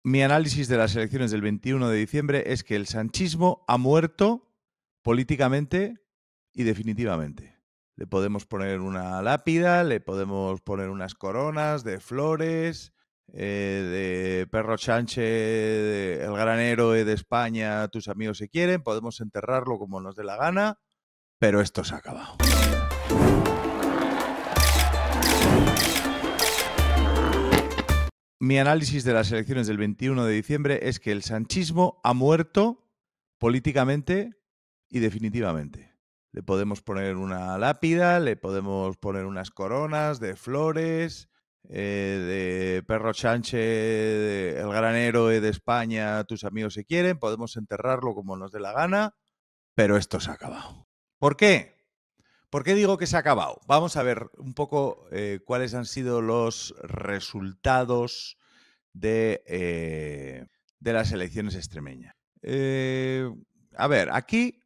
Mi análisis de las elecciones del 21 de diciembre es que el sanchismo ha muerto políticamente y definitivamente. Le podemos poner una lápida, le podemos poner unas coronas de flores, de Perro Sánchez, el gran héroe de España, tus amigos se quieren, podemos enterrarlo como nos dé la gana, pero esto se ha acabado. Mi análisis de las elecciones del 21 de diciembre es que el sanchismo ha muerto políticamente y definitivamente. Le podemos poner una lápida, le podemos poner unas coronas de flores, de Perro Sánchez, el gran héroe de España, tus amigos se quieren, podemos enterrarlo como nos dé la gana, pero esto se ha acabado. ¿Por qué? ¿Por qué digo que se ha acabado? Vamos a ver un poco cuáles han sido los resultados de las elecciones extremeñas. A ver, aquí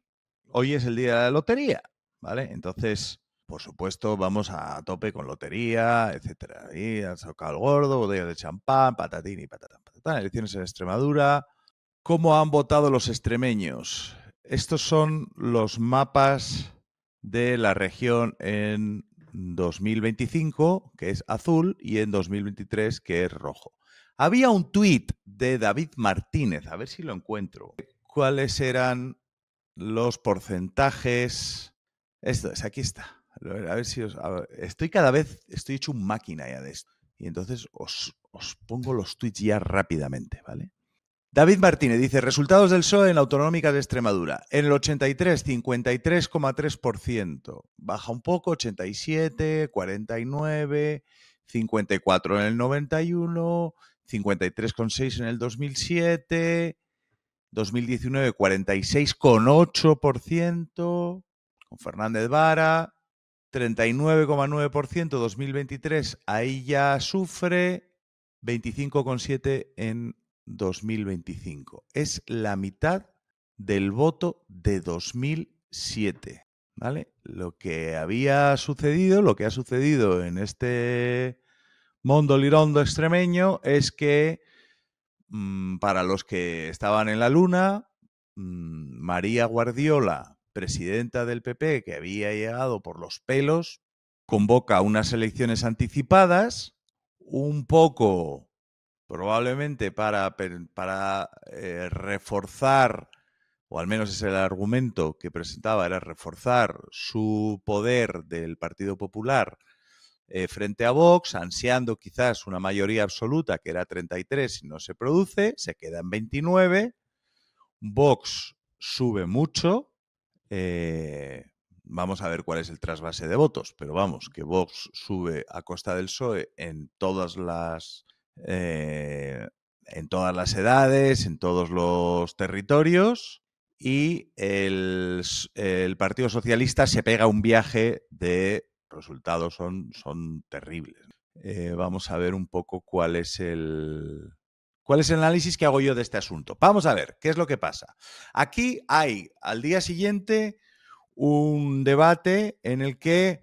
hoy es el día de la lotería, ¿vale? Entonces, por supuesto, vamos a tope con lotería, etcétera. Y han sacado el gordo, botellas de champán, patatín y patatán, patatán. Elecciones en Extremadura. ¿Cómo han votado los extremeños? Estos son los mapas de la región en 2025, que es azul, y en 2023, que es rojo. Había un tuit de David Martínez, a ver si lo encuentro. ¿Cuáles eran los porcentajes? Esto es, aquí está. A ver si os... estoy hecho un máquina ya de esto. Y entonces os pongo los tuits ya rápidamente, ¿vale? David Martínez dice, resultados del PSOE en autonómicas de Extremadura. En el 83, 53,3%. Baja un poco, 87, 49, 54 en el 91, 53,6 en el 2007, 2019, 46,8% con Fernández Vara, 39,9% 2023, ahí ya sufre, 25,7 en 2025. Es la mitad del voto de 2007, ¿vale? Lo que ha sucedido en este mundo lirondo extremeño es que para los que estaban en la luna, María Guardiola, presidenta del PP, que había llegado por los pelos, convoca unas elecciones anticipadas, un poco probablemente para reforzar, o al menos es el argumento que presentaba, era reforzar su poder del Partido Popular frente a Vox, ansiando quizás una mayoría absoluta, que era 33, y no se produce, se queda en 29, Vox sube mucho, vamos a ver cuál es el trasvase de votos, pero vamos, que Vox sube a costa del PSOE en todas las edades, en todos los territorios, y el Partido Socialista se pega un viaje de resultados son terribles. Vamos a ver un poco cuál es el análisis que hago yo de este asunto. Vamos a ver qué es lo que pasa. Aquí hay al día siguiente un debate en el que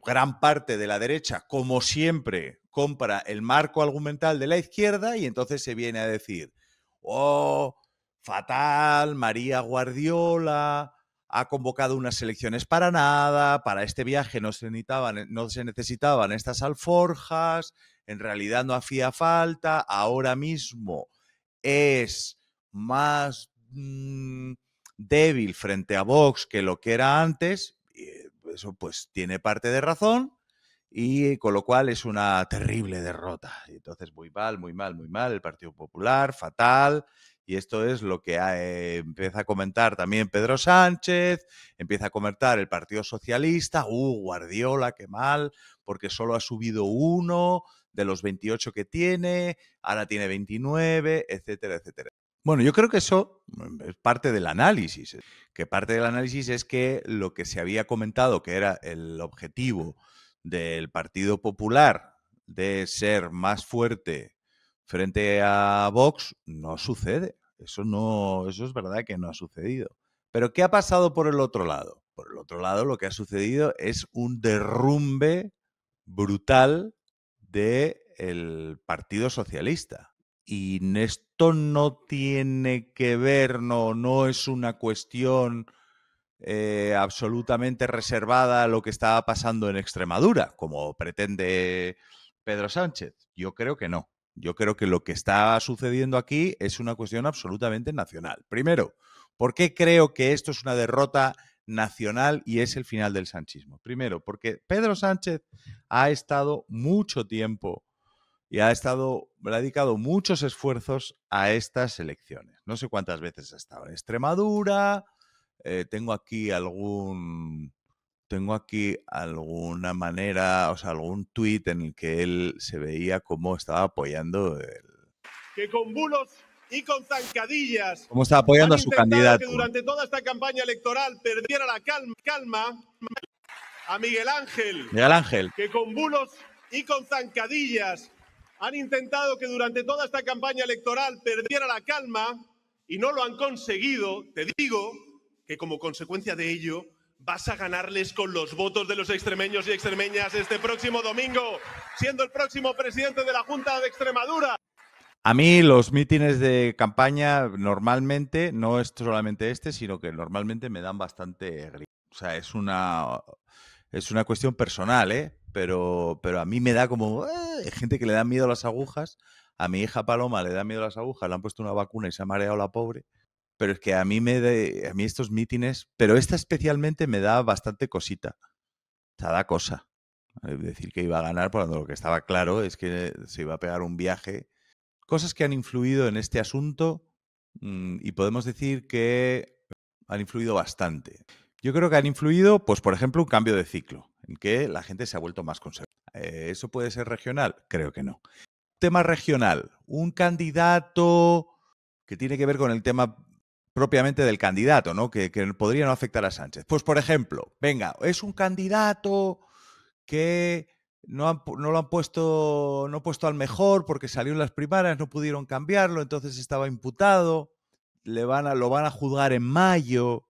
gran parte de la derecha, como siempre, compra el marco argumental de la izquierda y entonces se viene a decir, oh, fatal, María Guardiola ha convocado unas elecciones para nada, para este viaje no se necesitaban estas alforjas, en realidad no hacía falta, ahora mismo es más débil frente a Vox que lo que era antes. Eso pues tiene parte de razón, y con lo cual es una terrible derrota. Y entonces muy mal, muy mal, muy mal, el Partido Popular, fatal. Y esto es lo que empieza a comentar también Pedro Sánchez, empieza a comentar el Partido Socialista, Guardiola, qué mal, porque solo ha subido uno de los 28 que tiene, ahora tiene 29, etcétera, etcétera. Bueno, yo creo que eso es parte del análisis, que parte del análisis es que lo que se había comentado, que era el objetivo del Partido Popular de ser más fuerte frente a Vox, no sucede. Eso es verdad que no ha sucedido. Pero ¿qué ha pasado por el otro lado? Por el otro lado, lo que ha sucedido es un derrumbe brutal de el Partido Socialista. Y esto no tiene que ver, no es una cuestión absolutamente reservada a lo que estaba pasando en Extremadura, como pretende Pedro Sánchez. Yo creo que no. Yo creo que lo que está sucediendo aquí es una cuestión absolutamente nacional. Primero, ¿por qué creo que esto es una derrota nacional y es el final del sanchismo? Primero, porque Pedro Sánchez ha estado mucho tiempo y ha dedicado muchos esfuerzos a estas elecciones. No sé cuántas veces ha estado en Extremadura. Tengo aquí alguna manera, o sea, algún tuit en el que él se veía cómo estaba apoyando que con bulos y con zancadillas cómo estaba apoyando han a su intentado candidato. que durante toda esta campaña electoral perdiera la calma a Miguel Ángel. Miguel Ángel. Que con bulos y con zancadillas han intentado que durante toda esta campaña electoral perdiera la calma y no lo han conseguido. Te digo que como consecuencia de ello vas a ganarles con los votos de los extremeños y extremeñas este próximo domingo, siendo el próximo presidente de la Junta de Extremadura. A mí los mítines de campaña normalmente, no es solamente este, sino que normalmente me dan bastante grima. O sea, es una cuestión personal, ¿eh? Pero a mí me da como... hay gente que le da miedo a las agujas. A mi hija Paloma le da miedo a las agujas, le han puesto una vacuna y se ha mareado la pobre. Pero es que a mí estos mítines, pero esta especialmente me da bastante cosita. O sea, da cosa. Decir que iba a ganar cuando lo que estaba claro es que se iba a pegar un viaje. Cosas que han influido en este asunto y podemos decir que han influido bastante. Yo creo que han influido, pues por ejemplo, un cambio de ciclo, en que la gente se ha vuelto más conservadora. ¿Eso puede ser regional? Creo que no. Tema regional, un candidato que tiene que ver con el tema propiamente del candidato, ¿no? Que podría no afectar a Sánchez. Pues por ejemplo, venga, es un candidato que no lo han puesto, no puesto al mejor porque salió en las primarias, no pudieron cambiarlo, entonces estaba imputado, lo van a juzgar en mayo.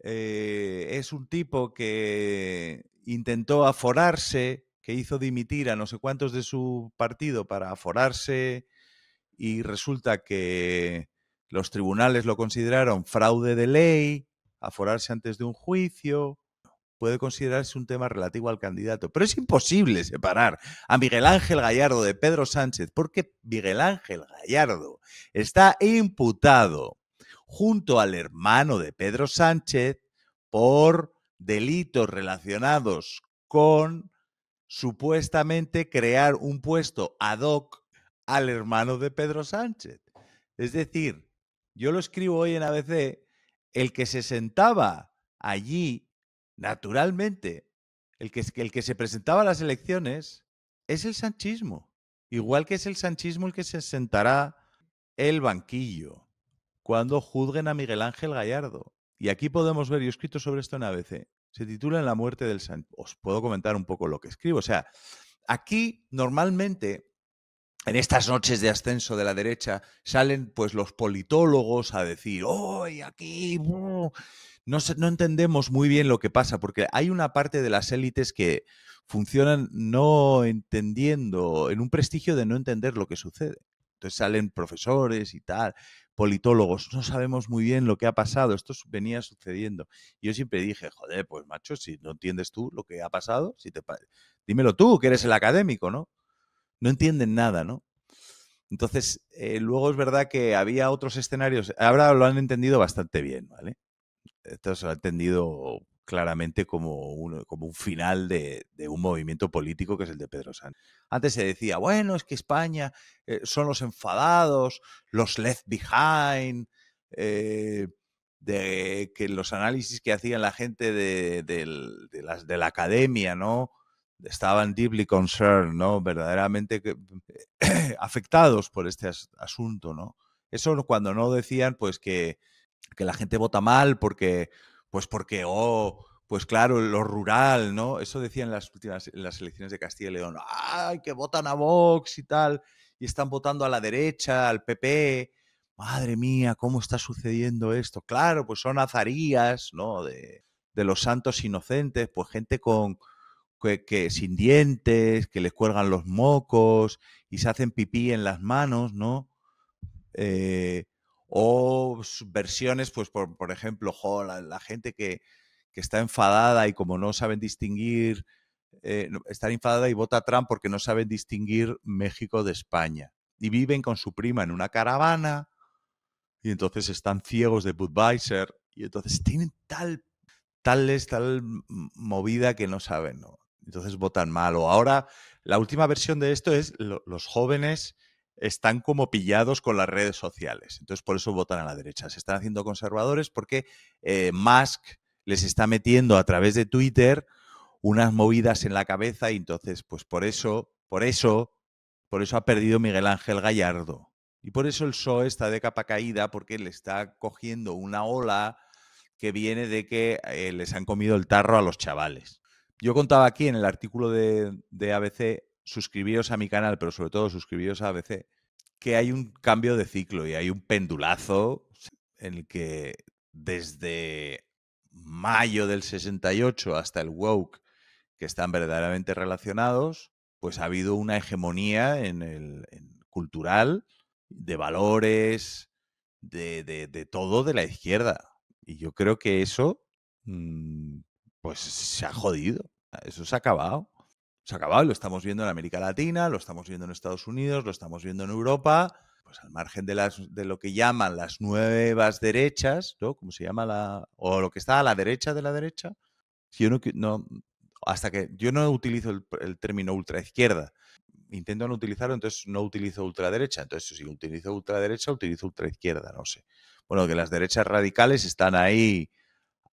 Es un tipo que intentó aforarse, que hizo dimitir a no sé cuántos de su partido para aforarse y resulta que los tribunales lo consideraron fraude de ley, aforarse antes de un juicio. Puede considerarse un tema relativo al candidato, pero es imposible separar a Miguel Ángel Gallardo de Pedro Sánchez porque Miguel Ángel Gallardo está imputado junto al hermano de Pedro Sánchez por delitos relacionados con supuestamente crear un puesto ad hoc al hermano de Pedro Sánchez. Es decir, yo lo escribo hoy en ABC, el que se sentaba allí naturalmente, el que se presentaba a las elecciones es el sanchismo. Igual que es el sanchismo el que se sentará el banquillo cuando juzguen a Miguel Ángel Gallardo. Y aquí podemos ver, yo he escrito sobre esto en ABC, se titula En la muerte del Sánchez. Os puedo comentar un poco lo que escribo. O sea, aquí normalmente en estas noches de ascenso de la derecha salen pues los politólogos a decir, ¡oh! Aquí no entendemos muy bien lo que pasa, porque hay una parte de las élites que funcionan no entendiendo, en un prestigio de no entender lo que sucede. Entonces salen profesores y tal, politólogos, no sabemos muy bien lo que ha pasado, esto venía sucediendo. Yo siempre dije, joder, pues macho, si no entiendes tú lo que ha pasado, dímelo tú, que eres el académico, ¿no? No entienden nada, ¿no? Entonces, luego es verdad que había otros escenarios, ahora lo han entendido bastante bien, ¿vale? Esto se lo ha entendido claramente como un final de un movimiento político que es el de Pedro Sánchez. Antes se decía, bueno, es que España son los enfadados, los left behind, de que los análisis que hacían la gente de la academia, ¿no? Estaban deeply concerned, ¿no? Verdaderamente afectados por este asunto, ¿no? Eso cuando no decían, pues, que la gente vota mal porque, pues claro, lo rural, ¿no? Eso decían en las elecciones de Castilla y León. ¡Ay, que votan a Vox y tal! Y están votando a la derecha, al PP. Madre mía, ¿cómo está sucediendo esto? Claro, pues son azarías, ¿no? De los santos inocentes, pues gente con que sin dientes, que les cuelgan los mocos y se hacen pipí en las manos, ¿no? O versiones, pues por ejemplo, la gente que está enfadada y como no saben distinguir, están enfadada y vota a Trump porque no saben distinguir México de España. Y viven con su prima en una caravana y entonces están ciegos de Budweiser y entonces tienen tal movida que no saben, ¿no? Entonces votan mal. O ahora, la última versión de esto es los jóvenes están como pillados con las redes sociales. Entonces, por eso votan a la derecha. Se están haciendo conservadores porque Musk les está metiendo a través de Twitter unas movidas en la cabeza y entonces, pues por eso ha perdido Miguel Ángel Gallardo. Y por eso el PSOE está de capa caída, porque le está cogiendo una ola que viene de que les han comido el tarro a los chavales. Yo contaba aquí en el artículo de ABC, suscribíos a mi canal, pero sobre todo suscribíos a ABC, que hay un cambio de ciclo y hay un pendulazo en el que desde mayo del 68 hasta el woke, que están verdaderamente relacionados, pues ha habido una hegemonía en cultural, de valores, de todo de la izquierda. Y yo creo que eso, pues se ha jodido. Eso se ha acabado. Se ha acabado y lo estamos viendo en América Latina, lo estamos viendo en Estados Unidos, lo estamos viendo en Europa, pues al margen de lo que llaman las nuevas derechas, ¿no? Como se llama o lo que está a la derecha de la derecha. Yo yo no utilizo el término ultraizquierda. Intento no utilizarlo, entonces no utilizo ultraderecha. Entonces, si utilizo ultraderecha, utilizo ultraizquierda, no sé. Bueno, que las derechas radicales están ahí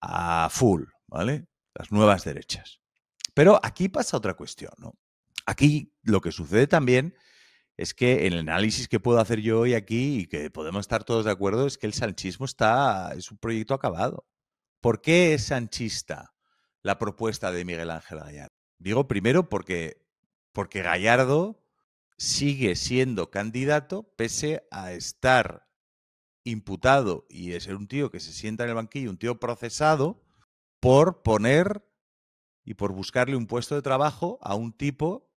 a full, ¿vale? Las nuevas derechas. Pero aquí pasa otra cuestión, ¿no? Aquí lo que sucede también es que en el análisis que puedo hacer yo hoy aquí y que podemos estar todos de acuerdo es que el sanchismo es un proyecto acabado. ¿Por qué es sanchista la propuesta de Miguel Ángel Gallardo? Digo primero porque Gallardo sigue siendo candidato pese a estar imputado y de ser un tío que se sienta en el banquillo, un tío procesado por poner y por buscarle un puesto de trabajo a un tipo,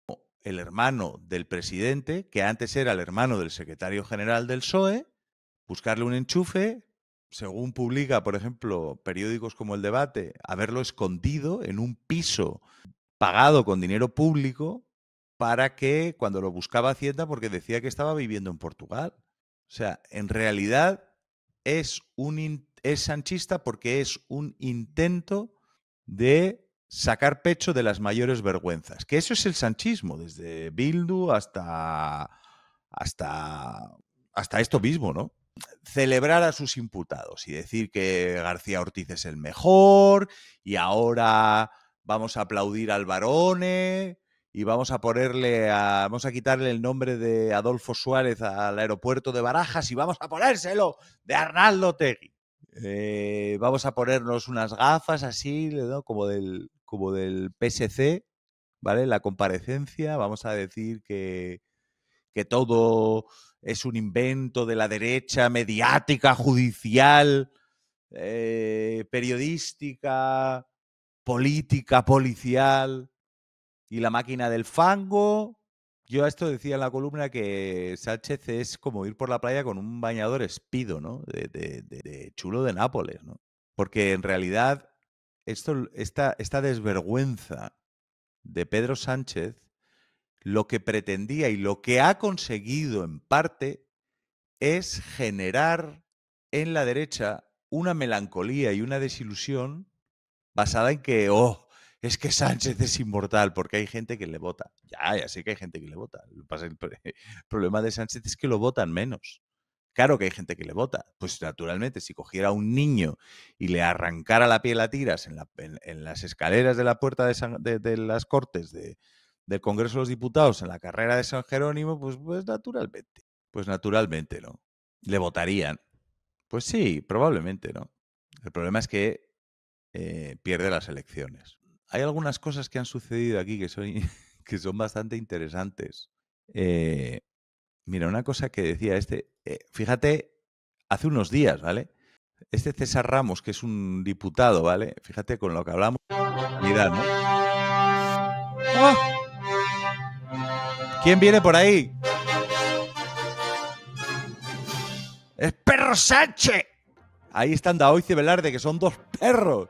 el hermano del presidente, que antes era el hermano del secretario general del PSOE, buscarle un enchufe, según publica, por ejemplo, periódicos como El Debate, haberlo escondido en un piso pagado con dinero público para que cuando lo buscaba Hacienda, porque decía que estaba viviendo en Portugal. O sea, en realidad es sanchista porque es un intento de sacar pecho de las mayores vergüenzas. Que eso es el sanchismo, desde Bildu hasta esto mismo, ¿no? Celebrar a sus imputados y decir que García Ortiz es el mejor y ahora vamos a aplaudir al Barone y vamos a quitarle el nombre de Adolfo Suárez al aeropuerto de Barajas y vamos a ponérselo de Arnaldo Otegi. Vamos a ponernos unas gafas así, ¿no? como del PSC, ¿vale? La comparecencia, vamos a decir que todo es un invento de la derecha mediática, judicial, periodística, política, policial y la máquina del fango. Yo a esto decía en la columna que Sánchez es como ir por la playa con un bañador espido, ¿no? De chulo de Nápoles, ¿no? Porque en realidad esta desvergüenza de Pedro Sánchez lo que pretendía y lo que ha conseguido en parte es generar en la derecha una melancolía y una desilusión basada en que, es que Sánchez es inmortal, porque hay gente que le vota. Ya sé que hay gente que le vota. El problema de Sánchez es que lo votan menos. Claro que hay gente que le vota. Pues naturalmente, si cogiera a un niño y le arrancara la piel a tiras en las escaleras de la puerta de las Cortes del Congreso de los Diputados en la carrera de San Jerónimo, pues naturalmente, ¿no? Le votarían. Pues sí, probablemente, ¿no? El problema es que pierde las elecciones. Hay algunas cosas que han sucedido aquí que son bastante interesantes. Mira, una cosa que decía fíjate, hace unos días, ¿vale? Este César Ramos, que es un diputado, ¿vale? Fíjate con lo que hablamos, ¿no? ¡Oh! ¿Quién viene por ahí? ¡Es Perro Sánchez! Ahí están Daoiz y Velarde, que son dos perros.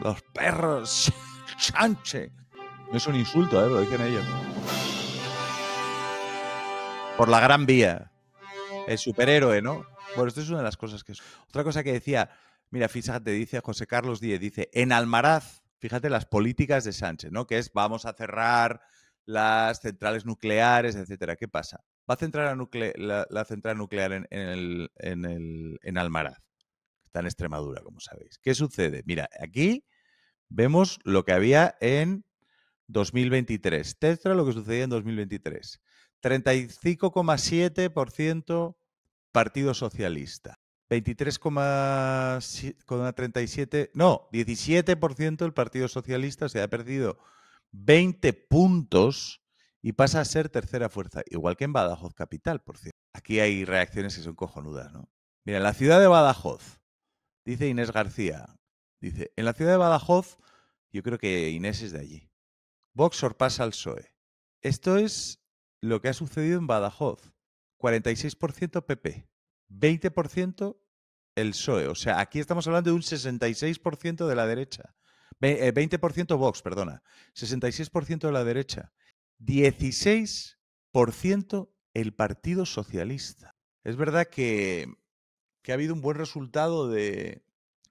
Los perros Sánchez. No es un insulto, lo dicen ellos. Por la Gran Vía. El superhéroe, ¿no? Bueno, esto es una de las cosas que es. Otra cosa que decía, mira, fíjate, dice José Carlos Díez, dice, en Almaraz, fíjate las políticas de Sánchez, ¿no? Que es, vamos a cerrar las centrales nucleares, etcétera. ¿Qué pasa? Va a centrar la central nuclear en Almaraz. Está en Extremadura, como sabéis. ¿Qué sucede? Mira, aquí vemos lo que había en 2023. Tetra lo que sucedía en 2023. 35,7% Partido Socialista. 23,37, no, 17% el Partido Socialista, se ha perdido 20 puntos y pasa a ser tercera fuerza, igual que en Badajoz capital, por cierto. Aquí hay reacciones que son cojonudas, ¿no? Mira, en la ciudad de Badajoz, dice Inés García, dice, en la ciudad de Badajoz, yo creo que Inés es de allí, Vox sorpasa al PSOE. Esto es lo que ha sucedido en Badajoz. 46% PP, 20% el PSOE. O sea, aquí estamos hablando de un 66% de la derecha. 20% Vox, perdona. 66% de la derecha. 16% el Partido Socialista. Es verdad que ha habido un buen resultado de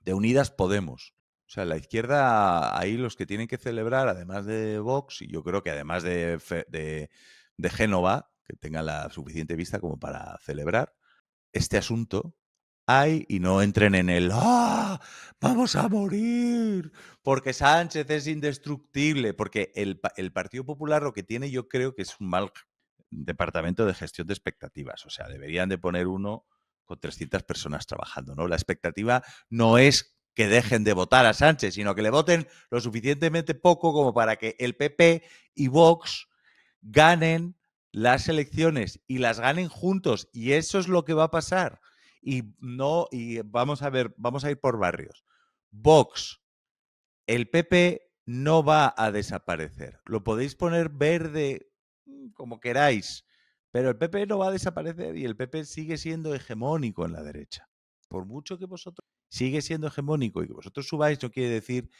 Unidas Podemos. O sea, la izquierda, ahí los que tienen que celebrar, además de Vox, y yo creo que además de Génova, que tenga la suficiente vista como para celebrar este asunto, hay, y no entren en el ¡ah! ¡Vamos a morir! Porque Sánchez es indestructible, porque el Partido Popular lo que tiene yo creo que es un mal departamento de gestión de expectativas. O sea, deberían de poner uno con 300 personas trabajando, ¿no? La expectativa no es que dejen de votar a Sánchez, sino que le voten lo suficientemente poco como para que el PP y Vox ganen las elecciones y las ganen juntos. Y eso es lo que va a pasar. Y vamos a ver, vamos a ir por barrios. Vox, el PP no va a desaparecer. Lo podéis poner verde como queráis, pero el PP no va a desaparecer y el PP sigue siendo hegemónico en la derecha. Por mucho que vosotros sigue siendo hegemónico y que vosotros subáis, no quiere decir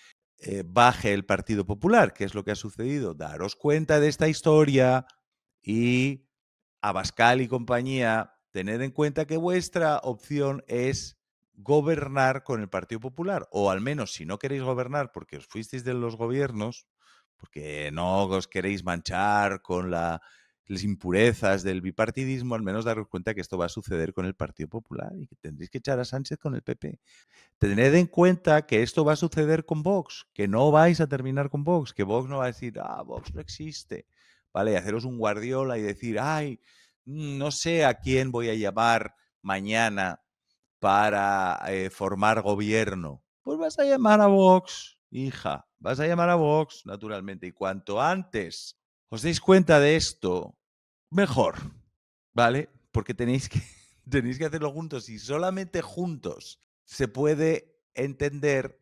baje el Partido Popular, que es lo que ha sucedido. Daros cuenta de esta historia y Abascal y compañía, tened en cuenta que vuestra opción es gobernar con el Partido Popular, o al menos si no queréis gobernar porque os fuisteis de los gobiernos, porque no os queréis manchar con las impurezas del bipartidismo, al menos daros cuenta que esto va a suceder con el Partido Popular y que tendréis que echar a Sánchez con el PP. Tened en cuenta que esto va a suceder con Vox, que no vais a terminar con Vox, que Vox no va a decir, Vox no existe, ¿vale? Y haceros un Guardiola y decir, no sé a quién voy a llamar mañana para formar gobierno. Pues vas a llamar a Vox, hija, vas a llamar a Vox, naturalmente. Y cuanto antes os deis cuenta de esto, mejor, ¿vale? Porque tenéis que hacerlo juntos y solamente juntos se puede entender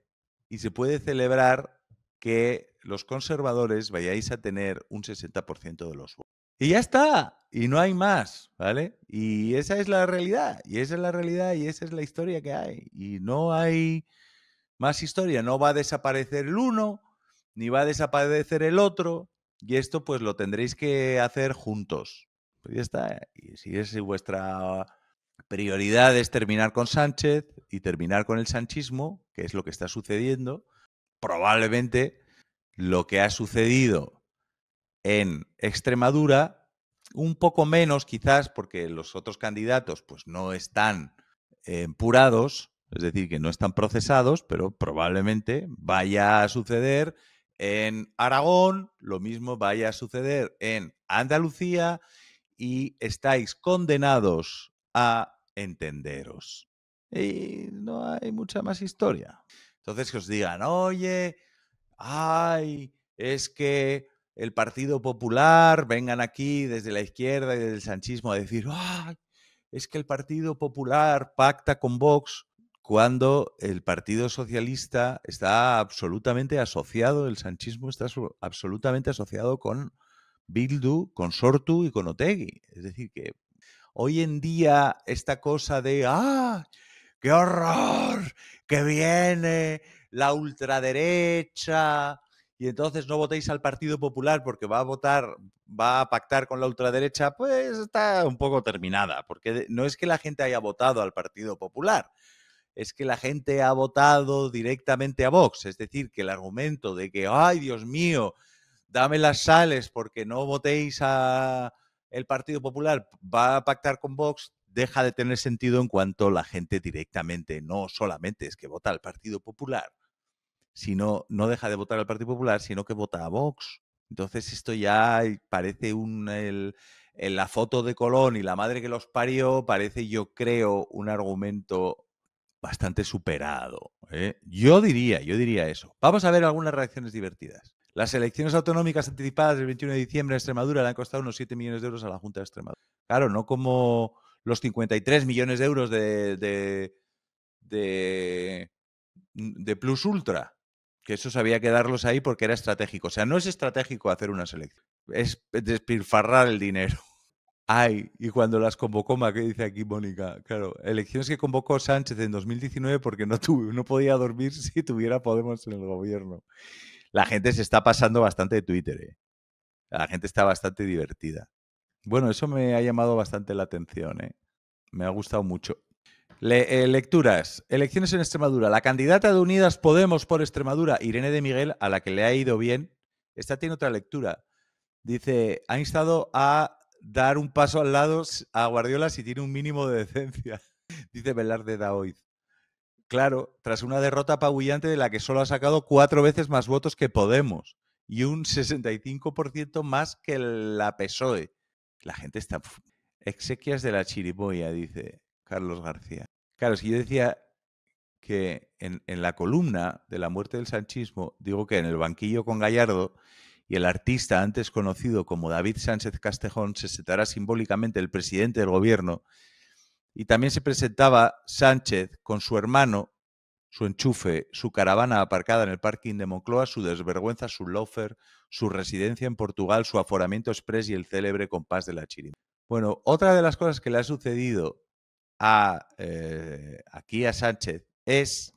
y se puede celebrar que los conservadores vayáis a tener un 60% de los votos. Y ya está, y no hay más, ¿vale? Y esa es la realidad, y esa es la realidad, y esa es la historia que hay. Y no hay más historia, no va a desaparecer el uno, ni va a desaparecer el otro, y esto pues lo tendréis que hacer juntos. Pues ya está, y si es vuestra prioridad es terminar con Sánchez y terminar con el sanchismo, que es lo que está sucediendo, probablemente lo que ha sucedido en Extremadura, un poco menos quizás porque los otros candidatos pues no están empurados, es decir, que no están procesados, pero probablemente vaya a suceder en Aragón, lo mismo vaya a suceder en Andalucía y estáis condenados a entenderos. Y no hay mucha más historia. Entonces que os digan, oye, es que el Partido Popular, vengan aquí desde la izquierda y desde el sanchismo a decir, es que el Partido Popular pacta con Vox. cuando el Partido Socialista está absolutamente asociado, el sanchismo está absolutamente asociado con Bildu, con Sortu y con Otegi. Es decir, que hoy en día esta cosa de ¡ah! ¡Qué horror! ¡Que viene la ultraderecha! Y entonces no votéis al Partido Popular porque va a pactar con la ultraderecha, pues está un poco terminada. Porque no es que la gente haya votado al Partido Popular, es que la gente ha votado directamente a Vox. Es decir, que el argumento de que, ¡ay, Dios mío! Dame las sales porque no votéis a el Partido Popular, va a pactar con Vox, deja de tener sentido en cuanto la gente directamente, no solamente es que vota al Partido Popular, sino no deja de votar al Partido Popular, sino que vota a Vox. Entonces esto ya parece la foto de Colón y la madre que los parió, parece, yo creo, un argumento bastante superado. Yo diría eso. Vamos a ver algunas reacciones divertidas. Las elecciones autonómicas anticipadas del 21 de diciembre en Extremadura le han costado unos 7 millones de euros a la Junta de Extremadura. Claro, no como los 53 millones de euros de Plus Ultra, que esos había que darlos ahí porque era estratégico. O sea, no es estratégico hacer una selección, es despilfarrar el dinero. Ay, y cuando las convocó, ¿qué dice aquí Mónica? Claro, elecciones que convocó Sánchez en 2019 porque no podía dormir si tuviera Podemos en el gobierno. La gente se está pasando bastante de Twitter, ¿eh? La gente está bastante divertida. Bueno, eso me ha llamado bastante la atención, ¿eh? Me ha gustado mucho. Lecturas. Elecciones en Extremadura. La candidata de Unidas Podemos por Extremadura, Irene de Miguel, a la que le ha ido bien, esta tiene otra lectura. Dice, ha instado a dar un paso al lado a Guardiola si tiene un mínimo de decencia. Dice Velarde Daoiz. Claro, tras una derrota apabullante de la que solo ha sacado 4 veces más votos que Podemos y un 65% más que la PSOE. La gente está... Exequias de la chirimoya, dice Carlos García. Claro, si yo decía que en la columna de la muerte del sanchismo, digo que en el banquillo con Gallardo y el artista antes conocido como David Sánchez Castejón se sentará simbólicamente el presidente del gobierno, y también se presentaba Sánchez con su hermano, su enchufe, su caravana aparcada en el parking de Moncloa, su desvergüenza, su loafer, su residencia en Portugal, su aforamiento express y el célebre compás de la chirimoya. Bueno, otra de las cosas que le ha sucedido aquí a Sánchez es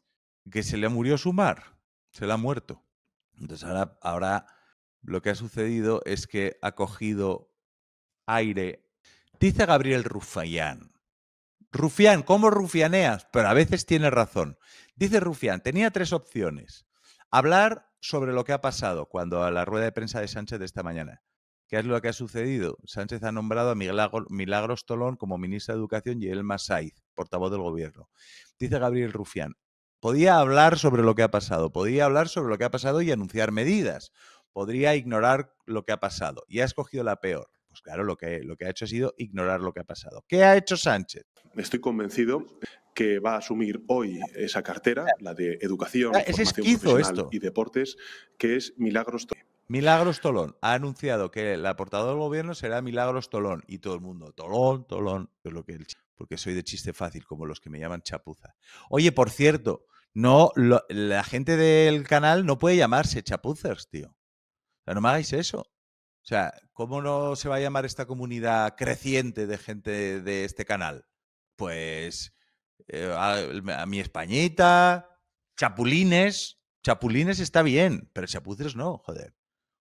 que se le murió su mar, se le ha muerto. Entonces ahora lo que ha sucedido es que ha cogido aire. Dice Gabriel Rufián. Rufián, ¿cómo rufianeas? Pero a veces tiene razón. Dice Rufián, tenía 3 opciones. Hablar sobre lo que ha pasado cuando a la rueda de prensa de Sánchez de esta mañana. ¿Qué es lo que ha sucedido? Sánchez ha nombrado a Milagros Tolón como ministra de Educación y Elma Saiz, portavoz del gobierno. Dice Gabriel Rufián, podía hablar sobre lo que ha pasado, y anunciar medidas. Podría ignorar lo que ha pasado y ha escogido la peor. Pues claro, lo que ha hecho ha sido ignorar lo que ha pasado. ¿Qué ha hecho Sánchez? Estoy convencido que va a asumir hoy esa cartera, la de Educación, Formación Profesional y Deportes, que es Milagros Tolón. Milagros Tolón ha anunciado que la portavoz del gobierno será Milagros Tolón y todo el mundo, Tolón, es lo que porque soy de chiste fácil, como los que me llaman chapuza. Oye, por cierto, la gente del canal no puede llamarse chapuzers, tío. O sea, no me hagáis eso. O sea, ¿cómo no se va a llamar esta comunidad creciente de gente de este canal? Pues a mi Españita, chapulines. Chapulines está bien, pero chapuzers no, joder.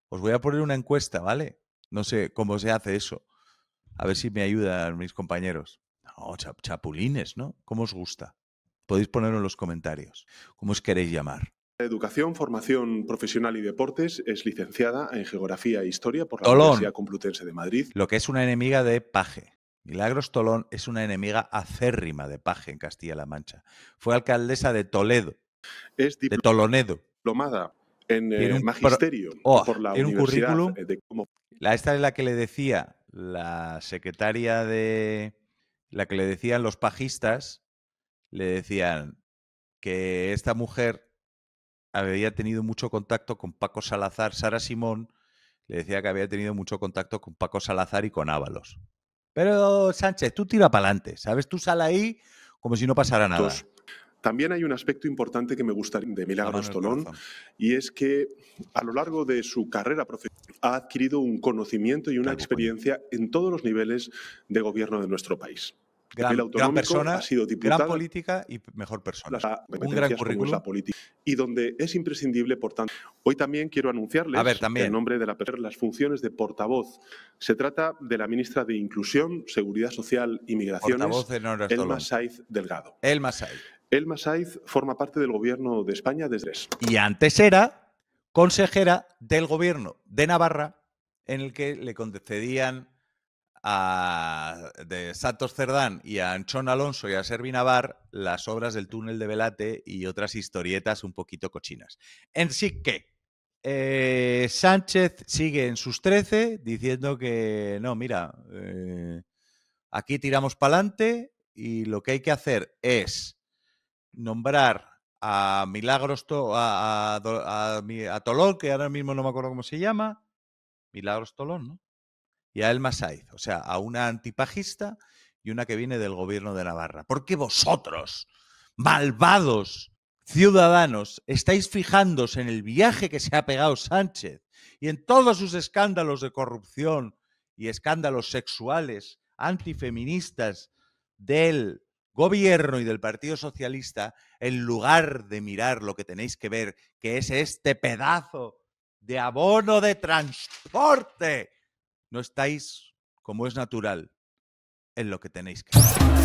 Os voy a poner una encuesta, ¿vale? No sé cómo se hace eso. A ver si me ayudan mis compañeros. No, chapulines, ¿no? ¿Cómo os gusta? Podéis ponerlo en los comentarios. ¿Cómo os queréis llamar? Educación, Formación Profesional y Deportes, es licenciada en Geografía e Historia por la Universidad Complutense de Madrid. Lo que es una enemiga de Paje. Milagros Tolón es una enemiga acérrima de Paje en Castilla-La Mancha. Fue alcaldesa de Toledo, de Tolonedo. Diplomada en Magisterio por la tiene Universidad un currículum. Esta es la que le decía la secretaria la que le decían los pajistas, le decían que esta mujer había tenido mucho contacto con Paco Salazar. Sara Simón le decía que había tenido mucho contacto con Paco Salazar y con Ábalos. Pero Sánchez, tú tira para adelante, ¿sabes? Tú sal ahí como si no pasara nada. También hay un aspecto importante que me gustaría de Milagros Tolón, y es que a lo largo de su carrera profesional ha adquirido un conocimiento y una experiencia en todos los niveles de gobierno de nuestro país. Gran persona, ha sido diputada, gran política y mejor persona. Un gran currículum. La política, y donde es imprescindible, por tanto. Hoy también quiero anunciarles el nombre de las funciones de portavoz. Se trata de la ministra de Inclusión, Seguridad Social y Migraciones, Elma Saiz Delgado. Elma Saiz. Elma Saiz forma parte del Gobierno de España desde... Y antes era consejera del Gobierno de Navarra, en el que le concedían de Santos Cerdán y a Anchón Alonso y a Servi Navar las obras del túnel de Belate y otras historietas un poquito cochinas. En sí que Sánchez sigue en sus 13 diciendo que no, mira, aquí tiramos para adelante y lo que hay que hacer es nombrar a Milagros a Tolón, que ahora mismo no me acuerdo cómo se llama, Milagros Tolón, ¿no? Y a Elma Saiz, o sea, a una antipajista y una que viene del Gobierno de Navarra. Porque vosotros, malvados ciudadanos, estáis fijándoos en el viaje que se ha pegado Sánchez y en todos sus escándalos de corrupción y escándalos sexuales antifeministas del Gobierno y del Partido Socialista, en lugar de mirar lo que tenéis que ver, que es este pedazo de abono de transporte. No estáis, como es natural, en lo que tenéis que hacer.